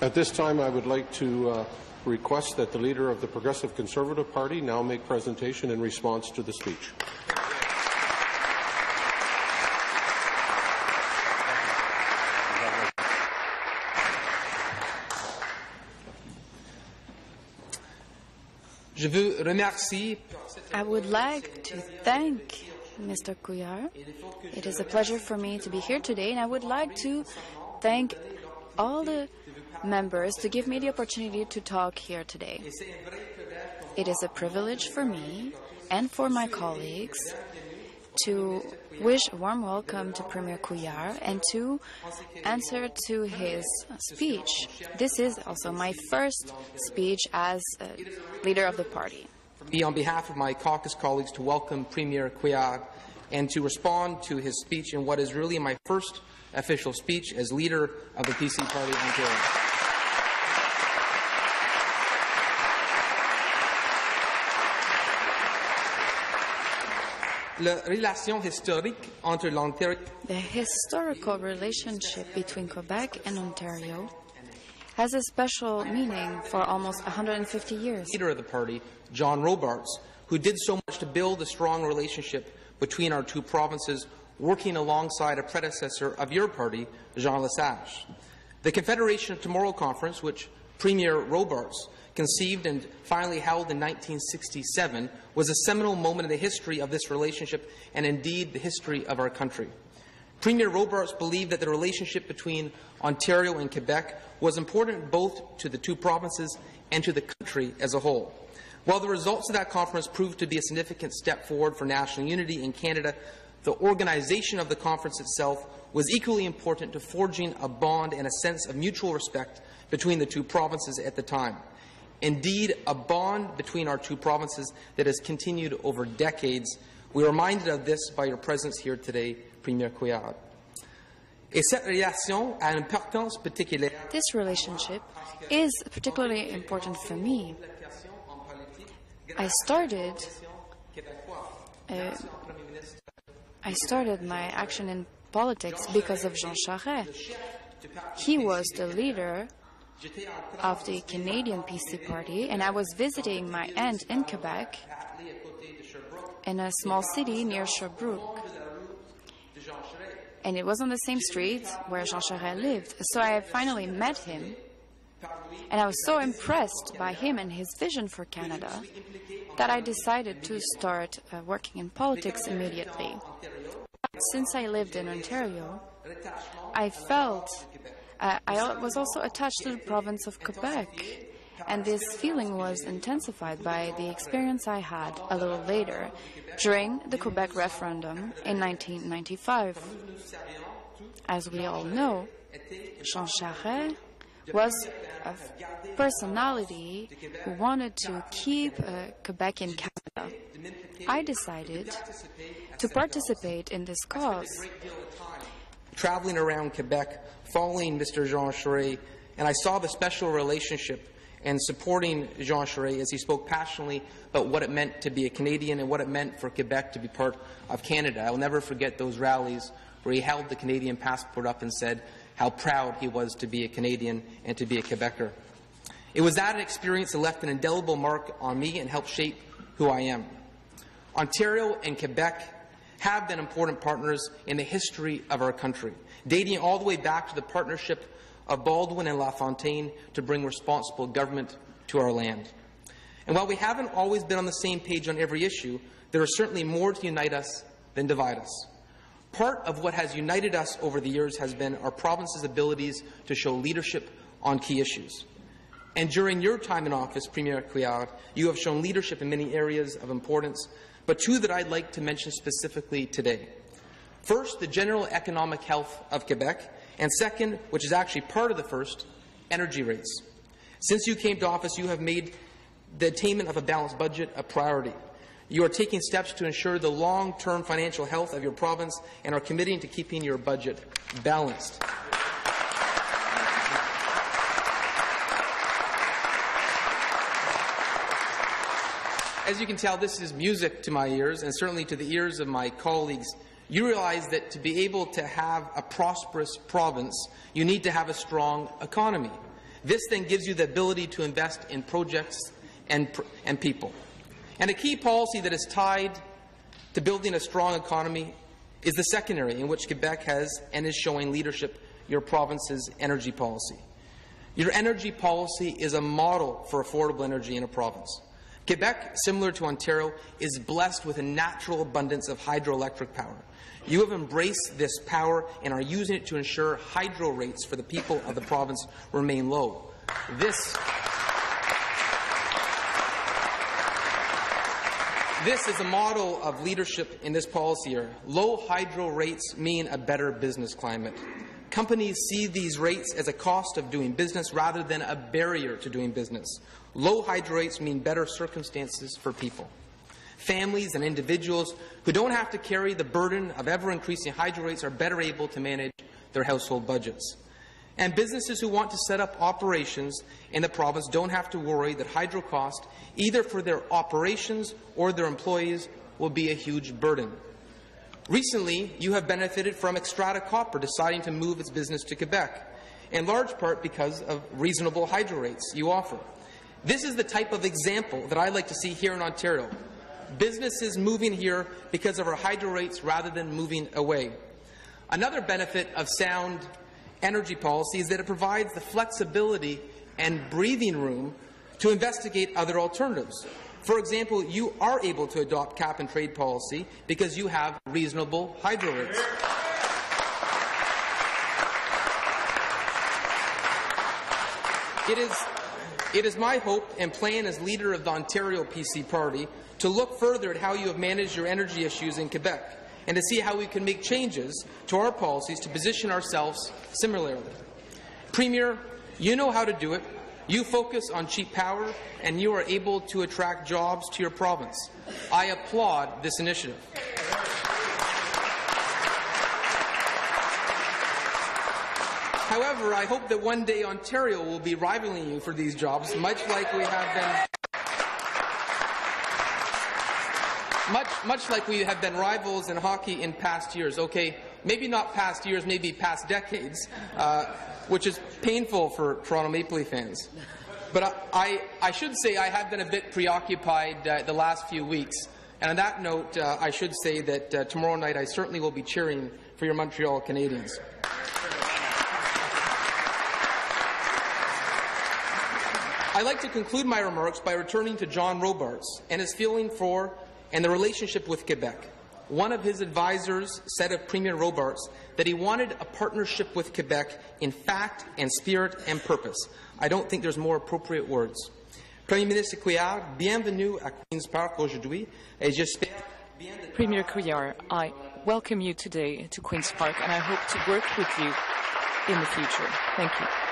At this time, I would like to request that the Leader of the Progressive Conservative Party now make presentation in response to the speech. I would like to thank Mr. Couillard. It is a pleasure for me to be here today, and I would like to thank all the members to give me the opportunity to talk here today. It is a privilege for me and for my colleagues to wish a warm welcome to Premier Couillard and to answer to his speech. This is also my first speech as leader of the party. For me, on behalf of my caucus colleagues, to welcome Premier Couillard and to respond to his speech in what is really my first official speech as leader of the PC Party Ontario. The historical relationship between Quebec and Ontario has a special meaning for almost 150 years. Leader of the party, John Robarts, who did so much to build a strong relationship between our two provinces, working alongside a predecessor of your party, Jean Lesage. The Confederation of Tomorrow Conference, which Premier Robarts conceived and finally held in 1967, was a seminal moment in the history of this relationship and indeed the history of our country. Premier Robarts believed that the relationship between Ontario and Quebec was important both to the two provinces and to the country as a whole. While the results of that conference proved to be a significant step forward for national unity in Canada, the organization of the conference itself was equally important to forging a bond and a sense of mutual respect between the two provinces at the time. Indeed, a bond between our two provinces that has continued over decades. We are reminded of this by your presence here today, Premier Couillard. This relationship is particularly important for me. I started my action in politics because of Jean Charest. He was the leader of the Canadian PC Party, and I was visiting my aunt in Quebec in a small city near Sherbrooke. And it was on the same street where Jean Charest lived. So I finally met him, and I was so impressed by him and his vision for Canada that I decided to start working in politics immediately. Since I lived in Ontario, I was also attached to the province of Quebec, and this feeling was intensified by the experience I had a little later during the Quebec referendum in 1995. As we all know, Jean Charest was a personality who wanted to keep Quebec in Canada. I decided to participate in this cause. Traveling around Quebec, following Mr. Jean Charest, and I saw the special relationship and supporting Jean Charest as he spoke passionately about what it meant to be a Canadian and what it meant for Quebec to be part of Canada. I will never forget those rallies where he held the Canadian passport up and said how proud he was to be a Canadian and to be a Quebecer. It was that experience that left an indelible mark on me and helped shape who I am. Ontario and Quebec have been important partners in the history of our country, dating all the way back to the partnership of Baldwin and LaFontaine to bring responsible government to our land. And while we haven't always been on the same page on every issue, there is certainly more to unite us than divide us. Part of what has united us over the years has been our province's abilities to show leadership on key issues. And during your time in office, Premier Couillard, you have shown leadership in many areas of importance, but two that I'd like to mention specifically today. First, the general economic health of Quebec, and second, which is actually part of the first, energy rates. Since you came to office, you have made the attainment of a balanced budget a priority. You are taking steps to ensure the long-term financial health of your province and are committing to keeping your budget balanced. As you can tell, this is music to my ears and certainly to the ears of my colleagues. You realize that to be able to have a prosperous province, you need to have a strong economy. This then gives you the ability to invest in projects and people. And a key policy that is tied to building a strong economy is the second area in which Quebec has and is showing leadership, your province's energy policy. Your energy policy is a model for affordable energy in a province. Quebec, similar to Ontario, is blessed with a natural abundance of hydroelectric power. You have embraced this power and are using it to ensure hydro rates for the people of the province remain low. This is a model of leadership in this policy area. Low hydro rates mean a better business climate. Companies see these rates as a cost of doing business rather than a barrier to doing business. Low hydro rates mean better circumstances for people. Families and individuals who don't have to carry the burden of ever-increasing hydro rates are better able to manage their household budgets. And businesses who want to set up operations in the province don't have to worry that hydro cost, either for their operations or their employees, will be a huge burden. Recently, you have benefited from Extrata Copper deciding to move its business to Quebec, in large part because of reasonable hydro rates you offer. This is the type of example that I like to see here in Ontario. Businesses moving here because of our hydro rates rather than moving away. Another benefit of sound energy policy is that it provides the flexibility and breathing room to investigate other alternatives. For example, you are able to adopt cap-and-trade policy because you have reasonable hydro rates. It is my hope and plan as leader of the Ontario PC Party to look further at how you have managed your energy issues in Quebec and to see how we can make changes to our policies to position ourselves similarly. Premier, you know how to do it. You focus on cheap power, and you are able to attract jobs to your province. I applaud this initiative. However, I hope that one day Ontario will be rivaling you for these jobs, much like we have been rivals in hockey in past years. Okay, maybe not past years, maybe past decades, which is painful for Toronto Maple Leaf fans. But I should say I have been a bit preoccupied the last few weeks. And on that note, I should say that tomorrow night I certainly will be cheering for your Montreal Canadiens. I'd like to conclude my remarks by returning to John Robarts and his feeling for and the relationship with Quebec. One of his advisors said of Premier Robarts that he wanted a partnership with Quebec in fact and spirit and purpose. I don't think there's more appropriate words. Premier Ministre Couillard, bienvenue à Queen's Park aujourd'hui, et j'espère bien de... Premier Couillard, I welcome you today to Queen's Park and I hope to work with you in the future. Thank you.